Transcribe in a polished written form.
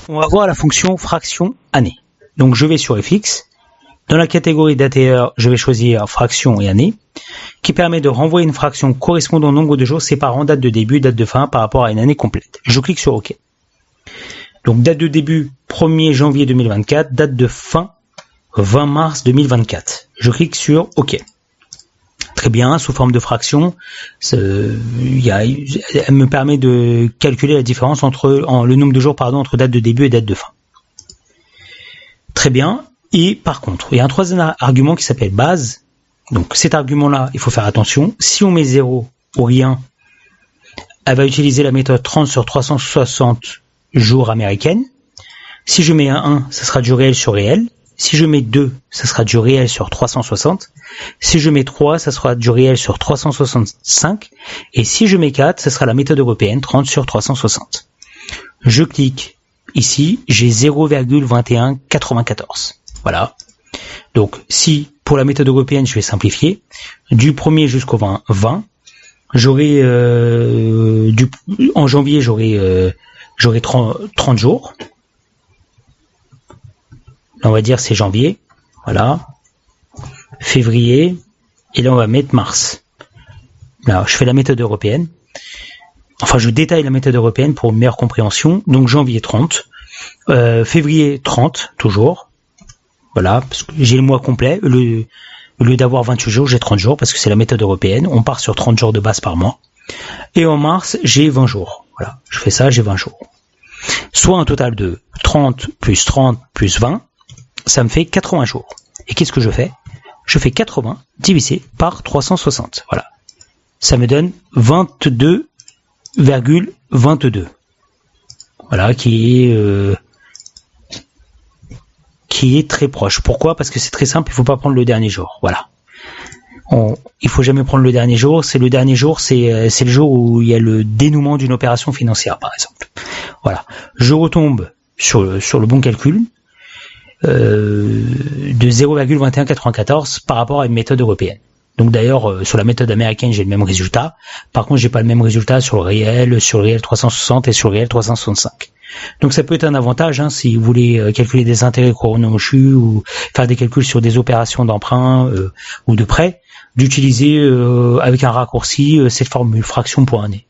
On va voir la fonction fraction année. Donc je vais sur fx. Dans la catégorie date et heure, je vais choisir fraction et année, qui permet de renvoyer une fraction correspondant au nombre de jours séparant date de début et date de fin par rapport à une année complète. Je clique sur OK. Donc date de début 1er janvier 2024, date de fin 20 mars 2024. Je clique sur OK. Très bien, sous forme de fraction, elle me permet de calculer la différence entre le nombre de jours entre date de début et date de fin. Très bien. Et par contre, il y a un troisième argument qui s'appelle base. Donc cet argument-là, il faut faire attention. Si on met 0 ou rien, elle va utiliser la méthode 30 sur 360 jours américaine. Si je mets un 1, ça sera du réel sur réel. Si je mets 2, ça sera du réel sur 360. Si je mets 3, ça sera du réel sur 365. Et si je mets 4, ça sera la méthode européenne 30 sur 360. Je clique ici, j'ai 0,2194. Voilà. Donc, si pour la méthode européenne, je vais simplifier, du 1er jusqu'au 20, j'aurai en janvier, j'aurai 30 jours. Là, on va dire c'est janvier. Voilà. Février. Et là, on va mettre mars. Là, je fais la méthode européenne. Enfin, je détaille la méthode européenne pour une meilleure compréhension. Donc, janvier 30. Février 30, toujours. Voilà, parce que j'ai le mois complet. Au lieu d'avoir 28 jours, j'ai 30 jours parce que c'est la méthode européenne. On part sur 30 jours de base par mois. Et en mars, j'ai 20 jours. Voilà, je fais ça, j'ai 20 jours. Soit un total de 30 plus 20, ça me fait 80 jours. Et qu'est-ce que je fais ? Je fais 80 divisé par 360. Voilà. Ça me donne 22,22. Voilà, qui est très proche. Pourquoi ? Parce que c'est très simple, il ne faut pas prendre le dernier jour. Voilà. Il faut jamais prendre le dernier jour. C'est le dernier jour, c'est le jour où il y a le dénouement d'une opération financière, par exemple. Voilà. Je retombe sur le bon calcul de 0,2194 par rapport à une méthode européenne. Donc d'ailleurs, sur la méthode américaine, j'ai le même résultat. Par contre, j'ai pas le même résultat sur le réel 360 et sur le réel 365. Donc ça peut être un avantage si vous voulez calculer des intérêts chronochus ou faire des calculs sur des opérations d'emprunt ou de prêt, d'utiliser avec un raccourci cette formule fraction pour année.